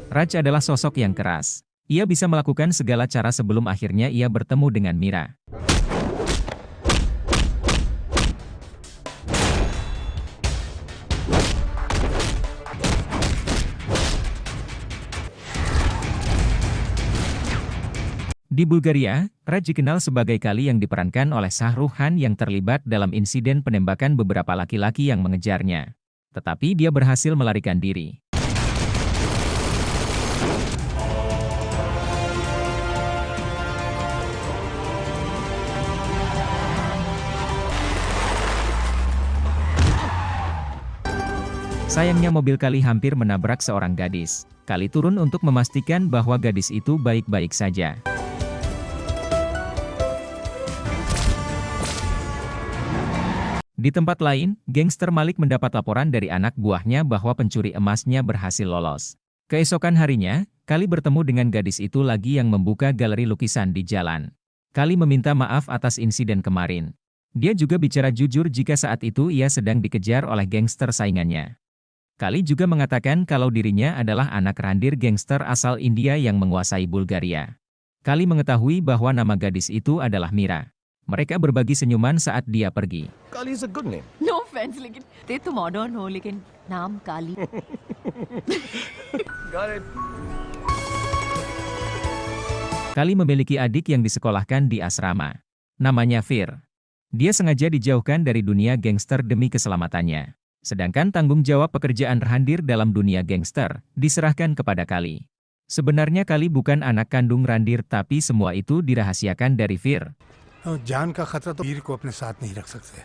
Raj adalah sosok yang keras. Ia bisa melakukan segala cara sebelum akhirnya ia bertemu dengan Mira. Di Bulgaria, Raj dikenal sebagai Kali yang diperankan oleh Shah Rukh Khan yang terlibat dalam insiden penembakan beberapa laki-laki yang mengejarnya. Tetapi dia berhasil melarikan diri. Sayangnya mobil Kali hampir menabrak seorang gadis. Kali turun untuk memastikan bahwa gadis itu baik-baik saja. Di tempat lain, gangster Malik mendapat laporan dari anak buahnya bahwa pencuri emasnya berhasil lolos. Keesokan harinya, Kali bertemu dengan gadis itu lagi yang membuka galeri lukisan di jalan. Kali meminta maaf atas insiden kemarin. Dia juga bicara jujur jika saat itu ia sedang dikejar oleh gangster saingannya. Kali juga mengatakan kalau dirinya adalah anak randir gangster asal India yang menguasai Bulgaria. Kali mengetahui bahwa nama gadis itu adalah Mira. Mereka berbagi senyuman saat dia pergi. Kali is a good name. No offense, लेकिन ते तो modern हो, लेकिन नाम काली. Got it. Kali memiliki adik yang disekolahkan di asrama. Namanya Fir. Dia sengaja dijauhkan dari dunia gangster demi keselamatannya. Sedangkan tanggung jawab pekerjaan Randir dalam dunia gangster diserahkan kepada Kali. Sebenarnya Kali bukan anak kandung Randir, tapi semua itu dirahasiakan dari Fir. जान का खतरा तो वीर को अपने साथ नहीं रख सकते.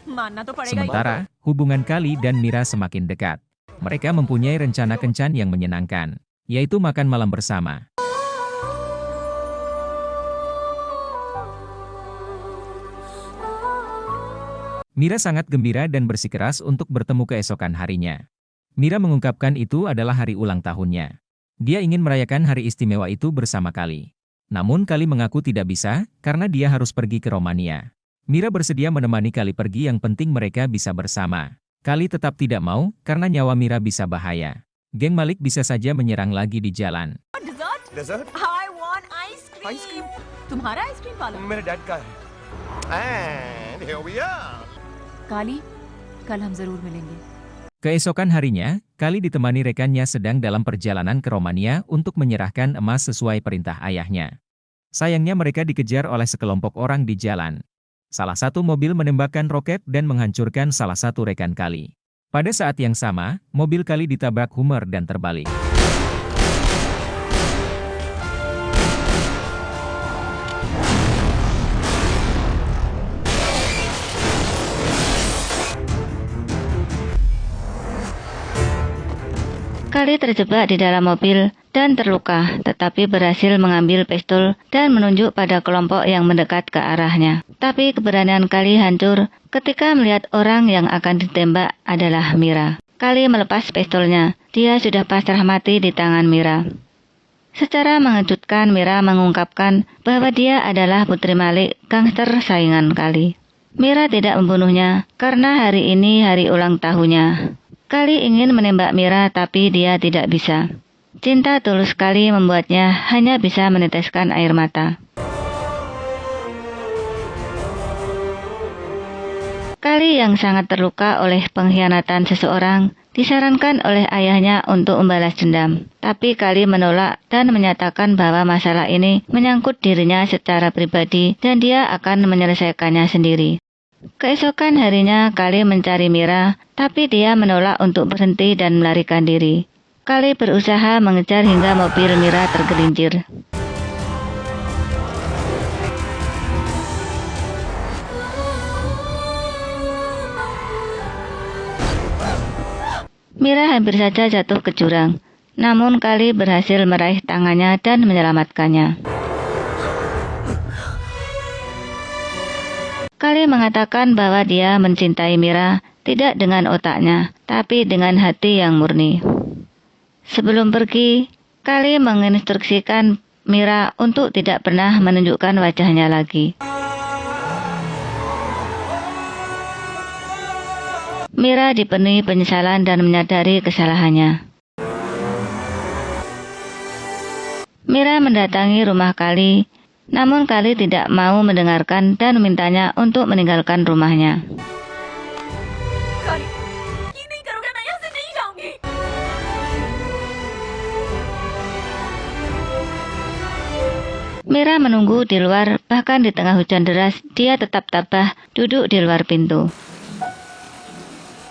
मानना तो पड़ेगा. Sementara, hubungan Kali dan Mira semakin dekat. Mereka mempunyai rencana kencan yang menyenangkan, yaitu makan malam bersama. Mira sangat gembira dan bersikeras untuk bertemu keesokan harinya. Mira mengungkapkan itu adalah hari ulang tahunnya. Dia ingin merayakan hari istimewa itu bersama Kali. Namun Kali mengaku tidak bisa, karena dia harus pergi ke Romania. Mira bersedia menemani Kali pergi, yang penting mereka bisa bersama. Kali tetap tidak mau, karena nyawa Mira bisa bahaya. Geng Malik bisa saja menyerang lagi di jalan. Dessert? I want ice cream. Ice cream? तुम्हारा ice cream parlour? मेरे डैड का है. And here we are. काली, कल हम जरूर मिलेंगे. Keesokan harinya, Kali ditemani rekannya sedang dalam perjalanan ke Romania untuk menyerahkan emas sesuai perintah ayahnya. Sayangnya mereka dikejar oleh sekelompok orang di jalan. Salah satu mobil menembakkan roket dan menghancurkan salah satu rekan Kali. Pada saat yang sama, mobil Kali ditabrak Hummer dan terbalik. Kali terjebak di dalam mobil dan terluka, tetapi berhasil mengambil pistol dan menunjuk pada kelompok yang mendekat ke arahnya. Tapi keberanian Kali hancur ketika melihat orang yang akan ditembak adalah Mira. Kali melepas pistolnya, dia sudah pasrah mati di tangan Mira. Secara mengejutkan, Mira mengungkapkan bahwa dia adalah putri Malik, gangster saingan Kali. Mira tidak membunuhnya karena hari ini hari ulang tahunnya. Kali ingin menembak Mira, tapi dia tidak bisa. Cinta tulus Kali membuatnya hanya bisa meneteskan air mata. Kali yang sangat terluka oleh pengkhianatan seseorang disarankan oleh ayahnya untuk membalas dendam. Tapi Kali menolak dan menyatakan bahwa masalah ini menyangkut dirinya secara pribadi dan dia akan menyelesaikannya sendiri. Keesokan harinya Kali mencari Mira, tapi dia menolak untuk berhenti dan melarikan diri. Kali berusaha mengejar hingga mobil Mira tergelincir. Mira hampir saja jatuh ke jurang, namun Kali berhasil meraih tangannya dan menyelamatkannya. Kali mengatakan bahwa dia mencintai Mira tidak dengan otaknya, tapi dengan hati yang murni. Sebelum pergi, Kali menginstruksikan Mira untuk tidak pernah menunjukkan wajahnya lagi. Mira dipenuhi penyesalan dan menyadari kesalahannya. Mira mendatangi rumah Kali, namun Kali tidak mau mendengarkan dan memintanya untuk meninggalkan rumahnya. Kali, ये नहीं करोगे मैं यहाँ से नहीं जाऊंगी। Mira menunggu di luar, bahkan di tengah hujan deras, dia tetap tabah duduk di luar pintu.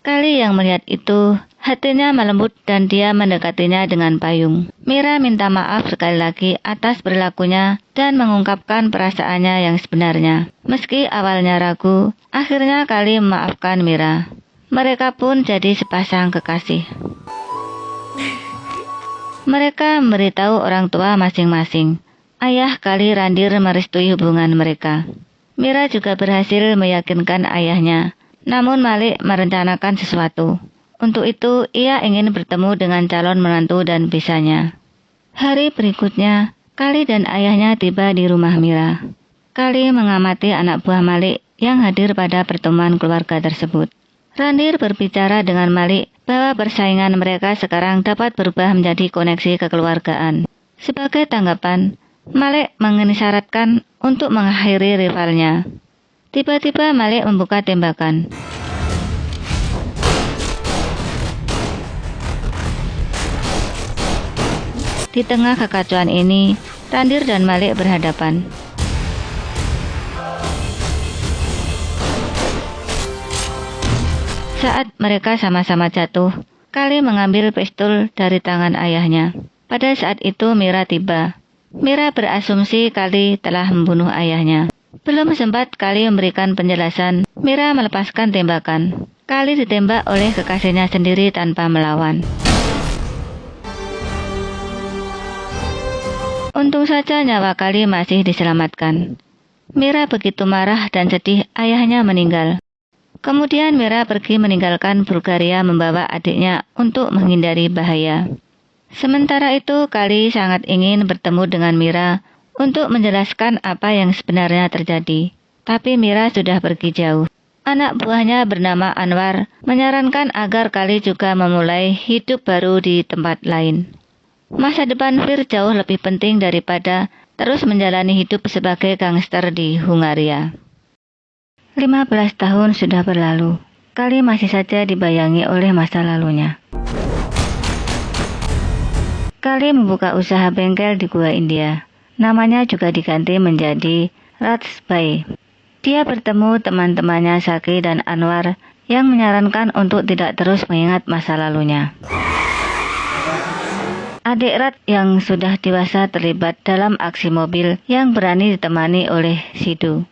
Kali yang melihat itu, hatinya melembut dan dia mendekatinya dengan payung. Mira minta maaf sekali lagi atas perilakunya dan mengungkapkan perasaannya yang sebenarnya. Meski awalnya ragu, akhirnya Kali memaafkan Mira. Mereka pun jadi sepasang kekasih. Mereka memberitahu orang tua masing-masing. Ayah Kali Randir merestui hubungan mereka. Mira juga berhasil meyakinkan ayahnya. Namun Malik merencanakan sesuatu. Untuk itu, ia ingin bertemu dengan calon menantu dan bisanya. Hari berikutnya, Kali dan ayahnya tiba di rumah Mira. Kali mengamati anak buah Malik yang hadir pada pertemuan keluarga tersebut. Randir berbicara dengan Malik bahwa persaingan mereka sekarang dapat berubah menjadi koneksi kekeluargaan. Sebagai tanggapan, Malik mengisyaratkan untuk mengakhiri rivalnya. Tiba-tiba Malik membuka tembakan. Di tengah kekacauan ini, Randir dan Malik berhadapan. Saat mereka sama-sama jatuh, Kali mengambil pistol dari tangan ayahnya. Pada saat itu Mira tiba. Mira berasumsi Kali telah membunuh ayahnya. Belum sempat Kali memberikan penjelasan, Mira melepaskan tembakan. Kali ditembak oleh kekasihnya sendiri tanpa melawan. Untung saja nyawa Kali masih diselamatkan. Mira begitu marah dan sedih ayahnya meninggal. Kemudian Mira pergi meninggalkan Bulgaria membawa adiknya untuk menghindari bahaya. Sementara itu Kali sangat ingin bertemu dengan Mira untuk menjelaskan apa yang sebenarnya terjadi. Tapi Mira sudah pergi jauh. Anak buahnya bernama Anwar menyarankan agar Kali juga memulai hidup baru di tempat lain. Masa depan Fir jauh lebih penting daripada terus menjalani hidup sebagai gangster di Hungaria. 15 tahun sudah berlalu. Kali masih saja dibayangi oleh masa lalunya. Kali membuka usaha bengkel di Gua India. Namanya juga diganti menjadi Rajbai. Dia bertemu teman-temannya Saki dan Anwar yang menyarankan untuk tidak terus mengingat masa lalunya. Adik Rat yang sudah dewasa terlibat dalam aksi mobil yang berani ditemani oleh Sidhu.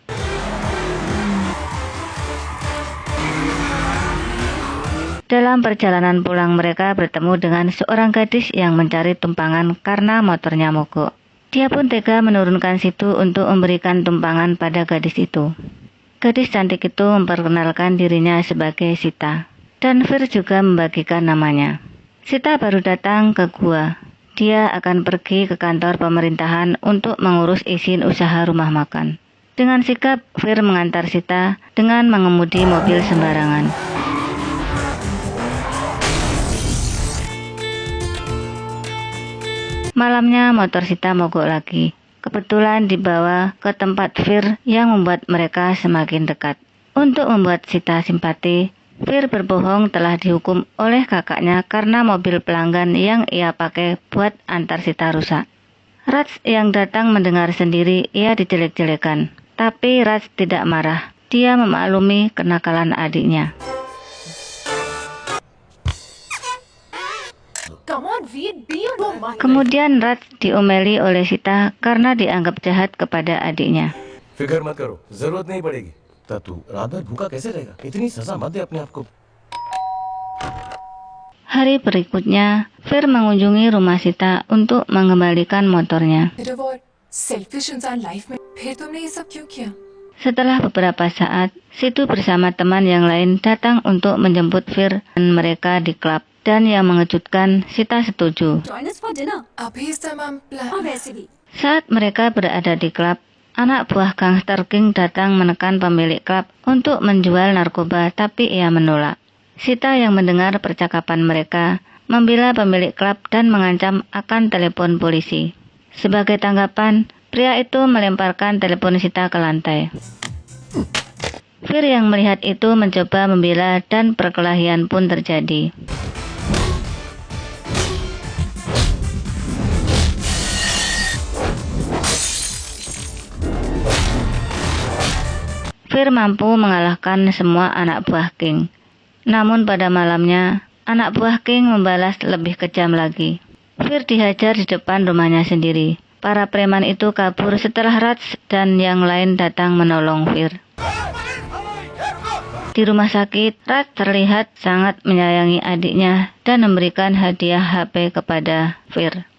Dalam perjalanan pulang mereka bertemu dengan seorang gadis yang mencari tumpangan karena motornya mogok. Dia pun tega menurunkan Sidhu untuk memberikan tumpangan pada gadis itu. Gadis cantik itu memperkenalkan dirinya sebagai Sita. Dan Fir juga membagikan namanya. Sita baru datang ke gua. Dia akan pergi ke kantor pemerintahan untuk mengurus izin usaha rumah makan. Dengan sikap, Fir mengantar Sita dengan mengemudi mobil sembarangan. Malamnya motor Sita mogok lagi. Kebetulan dibawa ke tempat Fir yang membuat mereka semakin dekat. Untuk membuat Sita simpati, Fir berbohong telah dihukum oleh kakaknya karena mobil pelanggan yang ia pakai buat antar Sita rusak. Raj yang datang mendengar sendiri ia dijelek-jelekan. Tapi Raj tidak marah. Dia memaklumi kenakalan adiknya. Come on, Veer, be on your mind. Kemudian Raj diomeli oleh Sita karena dianggap jahat kepada adiknya. फिक्र मत करो, जरूरत नहीं पड़ेगी। तब तू रात भर भूखा कैसे रहेगा? इतनी सजा मत दे अपने आप को। Hari berikutnya, Fir mengunjungi rumah Sita untuk mengembalikan motornya. और सेल्फिश इंसान लाइफ में फिर तुमने ये सब क्यों किया? Setelah beberapa saat, Sidhu bersama teman yang lain datang untuk menjemput Fir dan mereka di klub. Dan yang mengejutkan, Sita setuju. Join us for dinner. अभी इस समय प्लान और वैसे भी Saat mereka berada di klub, anak buah gangster King datang menekan pemilik klub untuk menjual narkoba tapi ia menolak. Sita yang mendengar percakapan mereka membela pemilik klub dan mengancam akan telepon polisi. Sebagai tanggapan, pria itu melemparkan telepon Sita ke lantai. Fir yang melihat itu mencoba membela dan perkelahian pun terjadi. Fir mampu mengalahkan semua anak buah King. Namun pada malamnya, anak buah King membalas lebih kejam lagi. Fir dihajar di depan rumahnya sendiri. Para preman itu kabur setelah Raj dan yang lain datang menolong Fir. Di rumah sakit, Raj terlihat sangat menyayangi adiknya dan memberikan hadiah HP kepada Fir.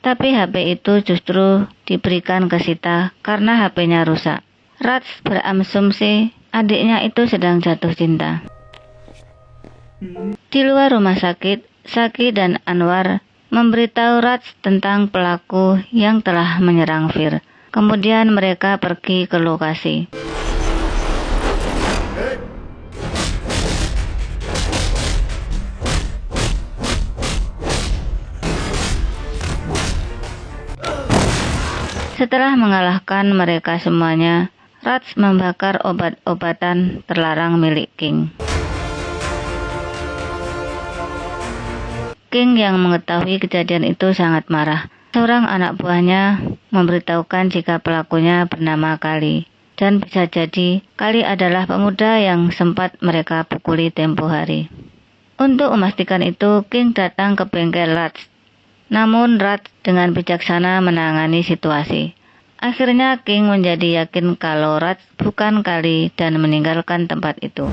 Tapi HP itu justru diberikan ke Sita karena HP-nya rusak. Raj berasumsi adiknya itu sedang jatuh cinta. Di luar rumah sakit, Saki dan Anwar memberitahu Raj tentang pelaku yang telah menyerang Fir. Kemudian mereka pergi ke lokasi. Setelah mengalahkan mereka semuanya, Raj membakar obat-obatan terlarang milik King. King yang mengetahui kejadian itu sangat marah. Seorang anak buahnya memberitahukan jika pelakunya bernama Kali. Dan bisa jadi Kali adalah pemuda yang sempat mereka pukuli tempo hari. Untuk memastikan itu, King datang ke bengkel Raj. Namun Raj dengan bijaksana menangani situasi. Akhirnya King menjadi yakin kalau Raj bukan Kali dan meninggalkan tempat itu.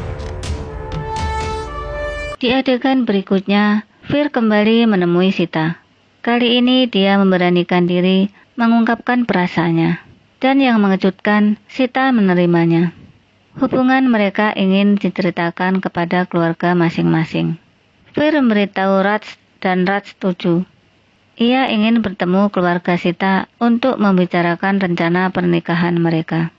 Di adegan berikutnya, Fir kembali menemui Sita. Kali ini dia memberanikan diri mengungkapkan perasaannya. Dan yang mengejutkan, Sita menerimanya. Hubungan mereka ingin diceritakan kepada keluarga masing-masing. Fir memberitahu Raj dan Raj setuju. Ia ingin bertemu keluarga Sita untuk membicarakan rencana pernikahan mereka.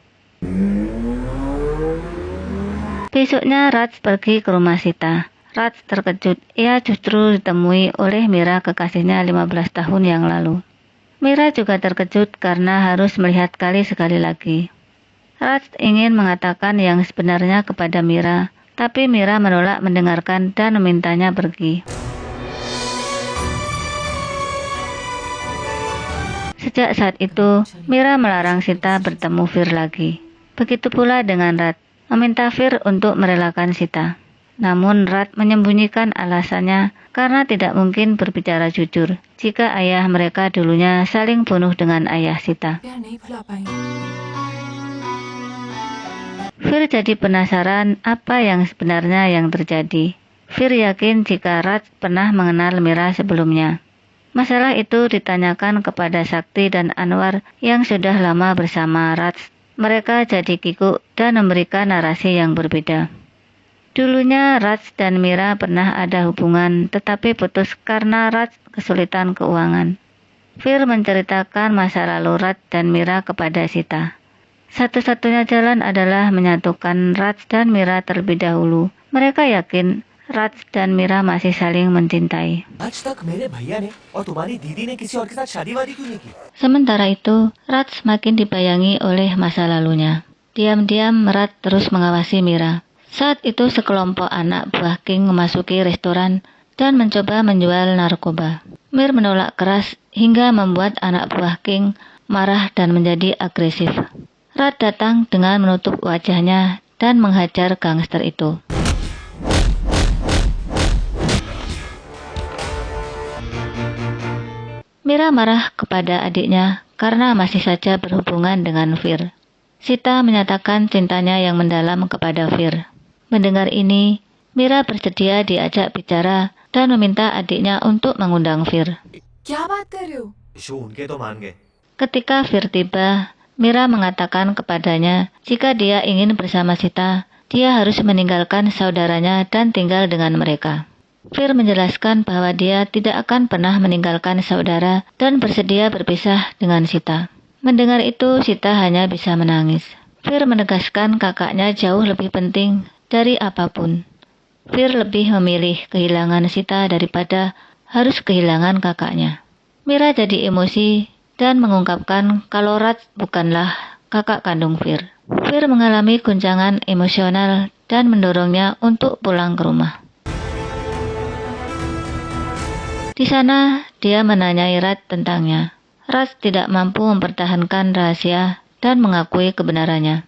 Besoknya Raj pergi ke rumah Sita. Raj terkejut, ia justru ditemui oleh Mira, kekasihnya 15 tahun yang lalu. Mira juga terkejut karena harus melihat Kali sekali lagi. Raj ingin mengatakan yang sebenarnya kepada Mira, tapi Mira menolak mendengarkan dan memintanya pergi. Sejak saat itu, Mira melarang Sita bertemu Fir lagi. Begitu pula dengan Raj, meminta Fir untuk merelakan Sita. Namun Raj menyembunyikan alasannya karena tidak mungkin berbicara jujur jika ayah mereka dulunya saling bunuh dengan ayah Sita. प्यार नहीं भुला पाएंगे। Fir jadi penasaran apa yang sebenarnya yang terjadi. Fir yakin jika Raj pernah mengenal Mira sebelumnya. Masalah itu ditanyakan kepada Sakti dan Anwar yang sudah lama bersama Raj. Mereka jadi kikuk dan memberikan narasi yang berbeda. Dulunya Raj dan Mira pernah ada hubungan tetapi putus karena Raj kesulitan keuangan. Fir menceritakan masa lalu Raj dan Mira kepada Sita. Satu-satunya jalan adalah menyatukan Raj dan Mira terlebih dahulu. Mereka yakin Raj dan Mira masih saling mencintai. आज तक मेरे भैया ने और तुम्हारी दीदी ने किसी और के साथ शादी वादी क्यों नहीं की? Sementara itu, Raj semakin dibayangi oleh masa lalunya. Diam-diam Raj terus mengawasi Mira. Saat itu sekelompok anak buah King memasuki restoran dan mencoba menjual narkoba. Mir menolak keras hingga membuat anak buah King marah dan menjadi agresif. Raj datang dengan menutup wajahnya dan menghajar gangster itu. Mira marah kepada adiknya karena masih saja berhubungan dengan Fir. Sita menyatakan cintanya yang mendalam kepada Fir. Mendengar ini, Mira bersedia diajak bicara dan meminta adiknya untuk mengundang Fir. क्या बात कर रहे हो? विशु उनके तो मान गए। Ketika Fir tiba, Mira mengatakan kepadanya jika dia ingin bersama Sita, dia harus meninggalkan saudaranya dan tinggal dengan mereka. Fir menjelaskan bahwa dia tidak akan pernah meninggalkan saudara dan bersedia berpisah dengan Sita. Mendengar itu, Sita hanya bisa menangis. Fir menegaskan kakaknya jauh lebih penting dari apapun. Fir lebih memilih kehilangan Sita daripada harus kehilangan kakaknya. Mira jadi emosi dan mengungkapkan kalau Raj bukanlah kakak kandung Fir. Fir mengalami guncangan emosional dan mendorongnya untuk pulang ke rumah. Di sana, dia menanyai Raj tentangnya. Raj tidak mampu mempertahankan rahasia dan mengakui kebenarannya.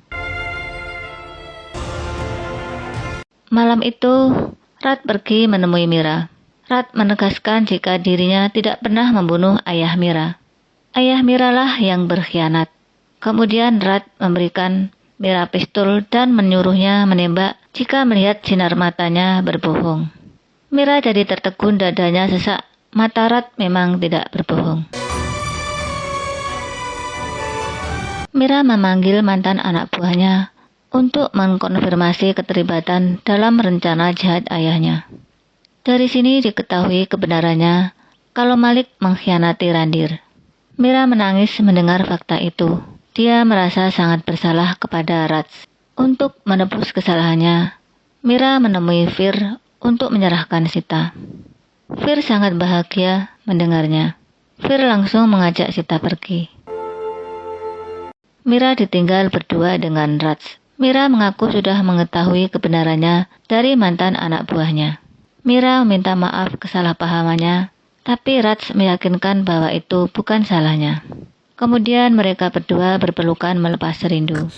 Malam itu, Raj pergi menemui Mira. Raj menegaskan jika dirinya tidak pernah membunuh ayah Mira. Ayah Mira lah yang berkhianat. Kemudian Raj memberikan Mira pistol dan menyuruhnya menembak jika melihat sinar matanya berbohong. Mira jadi tertegun, dadanya sesak. Mata Raj memang tidak berbohong. Mira memanggil mantan anak buahnya untuk mengkonfirmasi keterlibatan dalam rencana jahat ayahnya. Dari sini diketahui kebenarannya kalau Malik mengkhianati Randir. Mira menangis mendengar fakta itu. Dia merasa sangat bersalah kepada Raj. Untuk menebus kesalahannya, Mira menemui Fir untuk menyerahkan Sita. Fir sangat bahagia mendengarnya. Fir langsung mengajak Sita pergi. Mira ditinggal berdua dengan Raj. Mira mengaku sudah mengetahui kebenarannya dari mantan anak buahnya. Mira meminta maaf kesalahpahamannya, tapi Raj meyakinkan bahwa itu bukan salahnya. Kemudian mereka berdua berpelukan melepas rindu.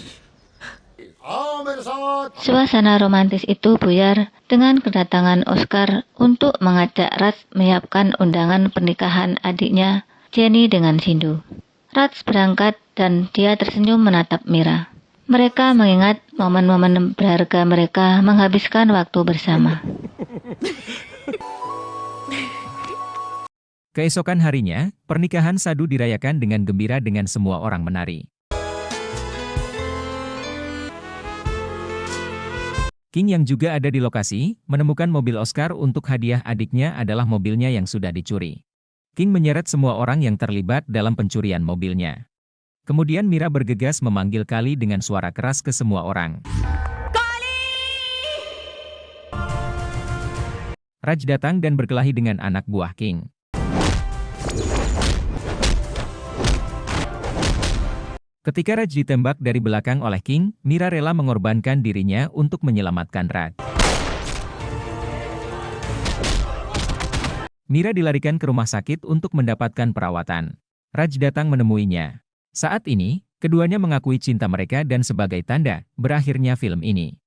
Suasana romantis itu buyar dengan kedatangan Oscar untuk mengajak Raj menyiapkan undangan pernikahan adiknya Jenny dengan Sindu. Raj berangkat dan dia tersenyum menatap Mira. Mereka mengingat momen-momen berharga mereka menghabiskan waktu bersama. Keesokan harinya, pernikahan Sadu dirayakan dengan gembira dengan semua orang menari. King yang juga ada di lokasi, menemukan mobil Oscar untuk hadiah adiknya adalah mobilnya yang sudah dicuri. King menyeret semua orang yang terlibat dalam pencurian mobilnya. Kemudian Mira bergegas memanggil Kali dengan suara keras ke semua orang. Raj datang dan berkelahi dengan anak buah King. Ketika Raj ditembak dari belakang oleh King, Mira rela mengorbankan dirinya untuk menyelamatkan Raj. Mira dilarikan ke rumah sakit untuk mendapatkan perawatan. Raj datang menemuinya. Saat ini, keduanya mengakui cinta mereka dan sebagai tanda berakhirnya film ini.